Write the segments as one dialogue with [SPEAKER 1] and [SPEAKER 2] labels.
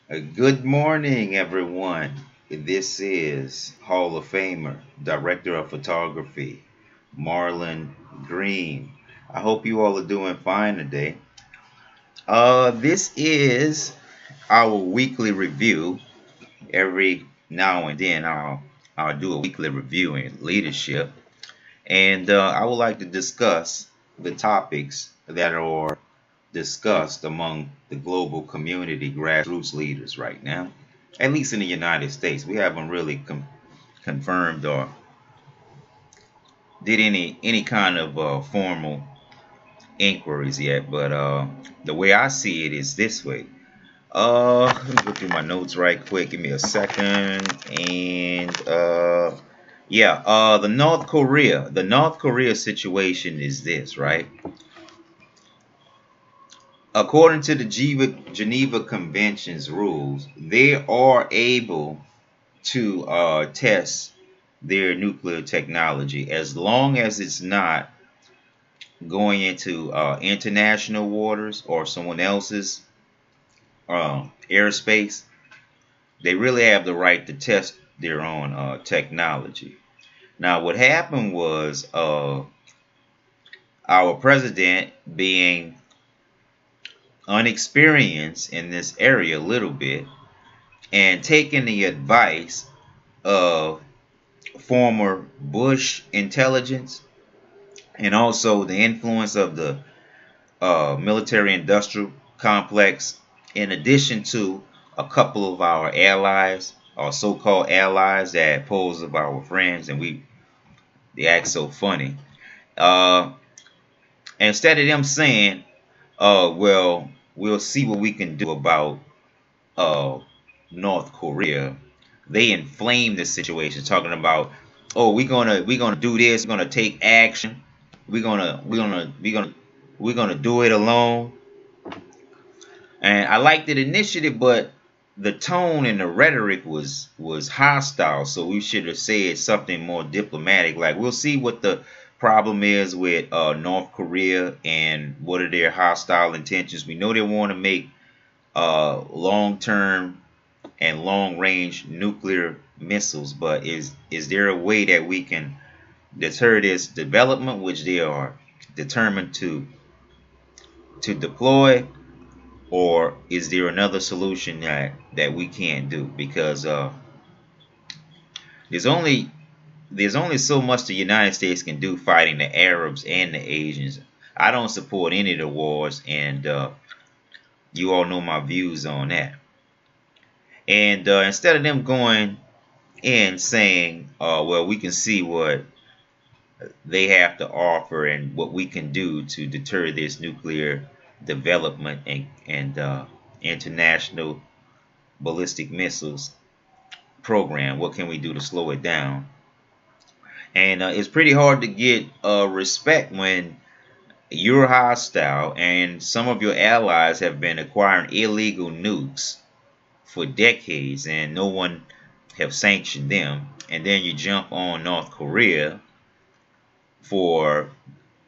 [SPEAKER 1] Good morning, everyone. This is Hall of Famer, Director of Photography, Marlon Green. I hope you all are doing fine today. This is our weekly review. Every now and then, I'll do a weekly review in leadership, and I would like to discuss the topics that are discussed among the global community grassroots leaders right now, at least in the United States. We haven't really confirmed or did any kind of formal inquiries yet, but the way I see it is this way. Let me go through my notes right quick. Give me a second. And yeah, the North Korea situation is this, right? According to the Geneva Convention's rules, they are able to test their nuclear technology as long as it's not going into international waters or someone else's airspace. They really have the right to test their own technology. Now, what happened was our president, being unexperienced in this area a little bit, and taking the advice of former Bush intelligence and also the influence of the military industrial complex, in addition to a couple of our allies, or so-called allies that pose as our friends, and they act so funny. Uh, Instead of them saying, well, we'll see what we can do about uh, North Korea, they inflame the situation, talking about, oh, we're gonna do this, we're gonna take action, we're gonna do it alone. And I liked the initiative, but the tone and the rhetoric was hostile. So we should have said something more diplomatic, like we'll see what the problem is with North Korea and what are their hostile intentions. We know they want to make long-term and long-range nuclear missiles, but is there a way that we can deter this development, which they are determined to deploy? Or is there another solution that we can't do? Because there's only there's only so much the United States can do fighting the Arabs and the Asians. I don't support any of the wars, and you all know my views on that. And instead of them going in saying, well, we can see what they have to offer and what we can do to deter this nuclear development and international ballistic missiles program. What can we do to slow it down? And it's pretty hard to get respect when you're hostile and some of your allies have been acquiring illegal nukes for decades and no one have sanctioned them. And then you jump on North Korea for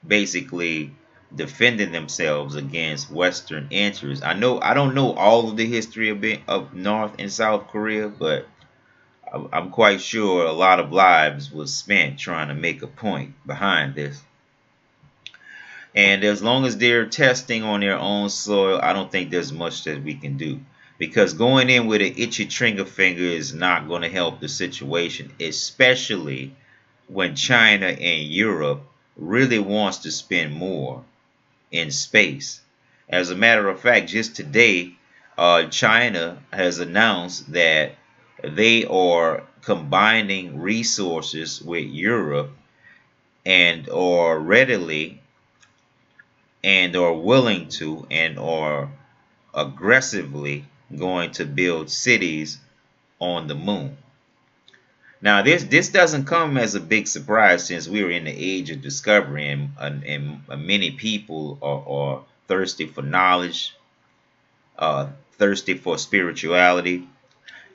[SPEAKER 1] basically defending themselves against Western interests. I don't know all of the history of North and South Korea, but I'm quite sure a lot of lives was spent trying to make a point behind this. And as long as they're testing on their own soil, I don't think there's much that we can do. Because going in with an itchy trigger finger is not going to help the situation, especially when China and Europe really wants to spend more in space. As a matter of fact, just today, China has announced that they are combining resources with Europe and are readily and are willing to and are aggressively going to build cities on the moon. Now, this doesn't come as a big surprise since we are in the age of discovery, and many people are thirsty for knowledge, thirsty for spirituality,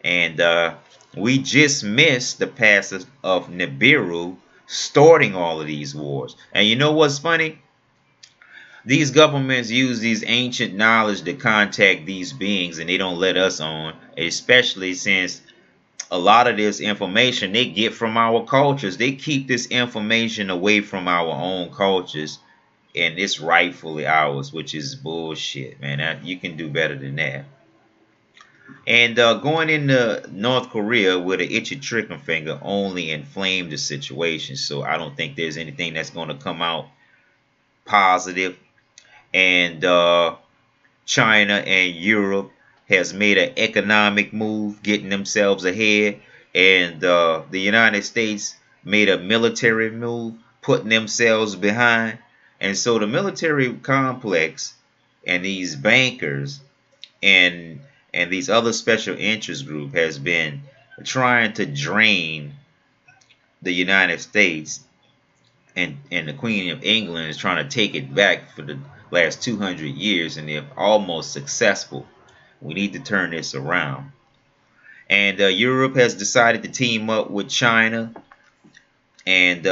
[SPEAKER 1] and we just missed the passage of Nibiru starting all of these wars. And you know what's funny? These governments use these ancient knowledge to contact these beings, and they don't let us on, especially since a lot of this information they get from our cultures. They keep this information away from our own cultures, and it's rightfully ours, which is bullshit, man. You can do better than that. And going into North Korea with an itchy trigger finger only inflamed the situation. So I don't think there's anything that's going to come out positive. And China and Europe has made an economic move, getting themselves ahead, and the United States made a military move, putting themselves behind. And so the military complex and these bankers and these other special interest group has been trying to drain the United States, and the Queen of England is trying to take it back for the last 200 years, and they're almost successful. We need to turn this around. And Europe has decided to team up with China and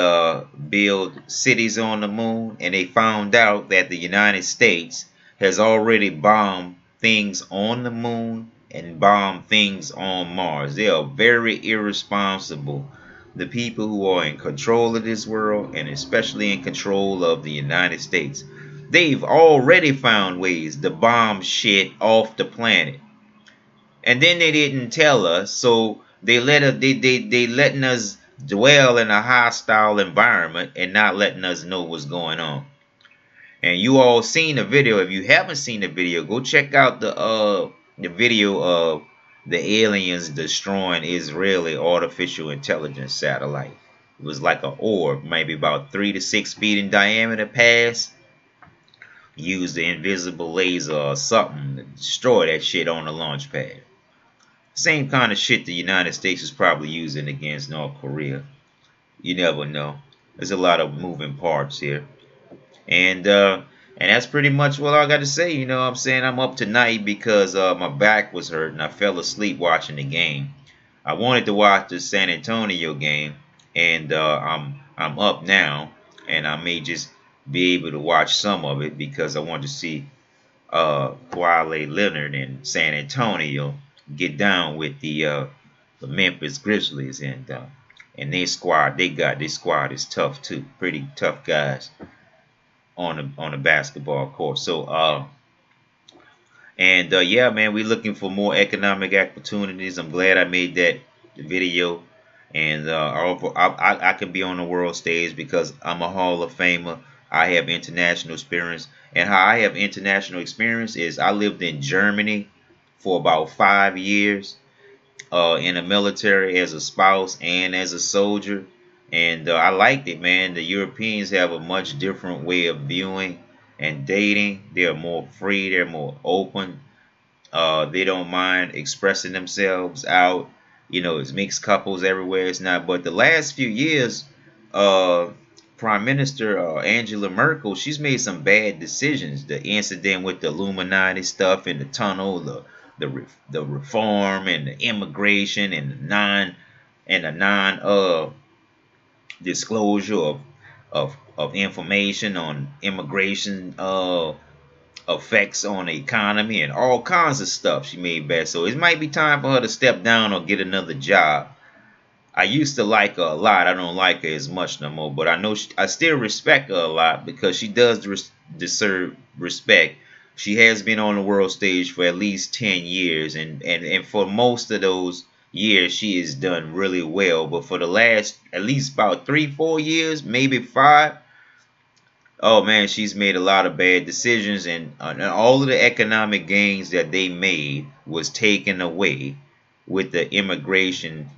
[SPEAKER 1] build cities on the moon, and they found out that the United States has already bombed things on the moon and bombed things on Mars. They are very irresponsible. The people who are in control of this world, and especially in control of the United States, they've already found ways to bomb shit off the planet. And then they didn't tell us, so they letting us dwell in a hostile environment and not letting us know what's going on. And you all seen the video. If you haven't seen the video, go check out the video of the aliens destroying Israeli artificial intelligence satellite. It was like an orb, maybe about 3 to 6 feet in diameter, pass. Used the invisible laser or something to destroy that shit on the launch pad. Same kind of shit the United States is probably using against North Korea. You never know. There's a lot of moving parts here. And that's pretty much what I got to say. You know what I'm saying? I'm up tonight because my back was hurt and I fell asleep watching the game. I wanted to watch the San Antonio game, and I'm up now, and I may just be able to watch some of it because I want to see Kawhi Leonard and San Antonio get down with the Memphis Grizzlies, and their squad. Their squad is tough too, pretty tough guys on the basketball court. So yeah, man, we're looking for more economic opportunities. I'm glad I made that video, and I can be on the world stage because I'm a Hall of Famer. I have international experience, and how I have international experience is I lived in Germany for about 5 years in the military as a spouse and as a soldier. And I liked it, man. The Europeans have a much different way of viewing and dating. They're more free. They're more open. They don't mind expressing themselves out. You know, it's mixed couples everywhere. It's not. But the last few years, Prime Minister Angela Merkel, she's made some bad decisions. The incident with the Illuminati stuff in the tunnel, the reform and the immigration and the non disclosure of information on immigration effects on the economy and all kinds of stuff she made bad. So it might be time for her to step down or get another job. I used to like her a lot. I don't like her as much no more, but I know I still respect her a lot because she does deserve respect. She has been on the world stage for at least 10 years, and for most of those years she has done really well. But for the last at least about 3-4 years, maybe 5, oh man, she's made a lot of bad decisions, and all of the economic gains that they made was taken away with the immigration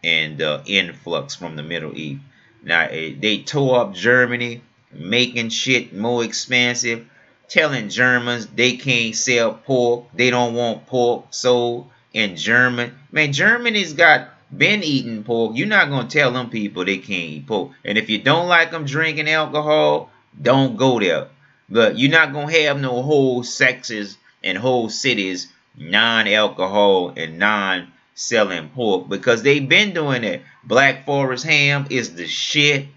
[SPEAKER 1] and influx from the Middle East. Now they tore up Germany, making shit more expensive, telling Germans they can't sell pork, they don't want pork sold in Germany. Man, Germany's been eating pork. You're not gonna tell them people they can't eat pork. And if you don't like them drinking alcohol, don't go there. But you're not gonna have no whole sexes and whole cities non-alcohol and non-selling pork, because they've been doing it. Black Forest ham is the shit.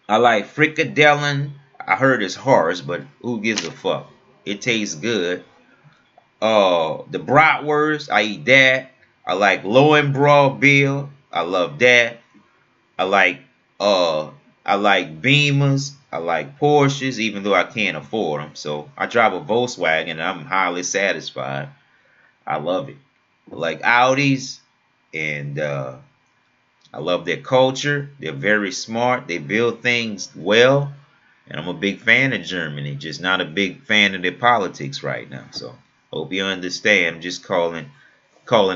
[SPEAKER 1] I like fricadellen. I heard it's harsh, but who gives a fuck? It tastes good. The bratwurst, I eat that. I like Lowenbräu beer. I love that. I like uh I like Beamers. I like Porsches, even though I can't afford them. So I drive a Volkswagen and I'm highly satisfied. I love it. I like Audis, and I love their culture. They're very smart. They build things well. And I'm a big fan of Germany, just not a big fan of their politics right now. So hope you understand. I'm just calling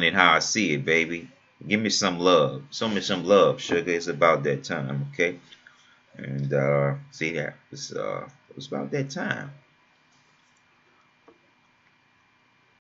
[SPEAKER 1] it how I see it, baby. Give me some love. Show me some love, sugar. It's about that time, okay? And see that. It's about that time.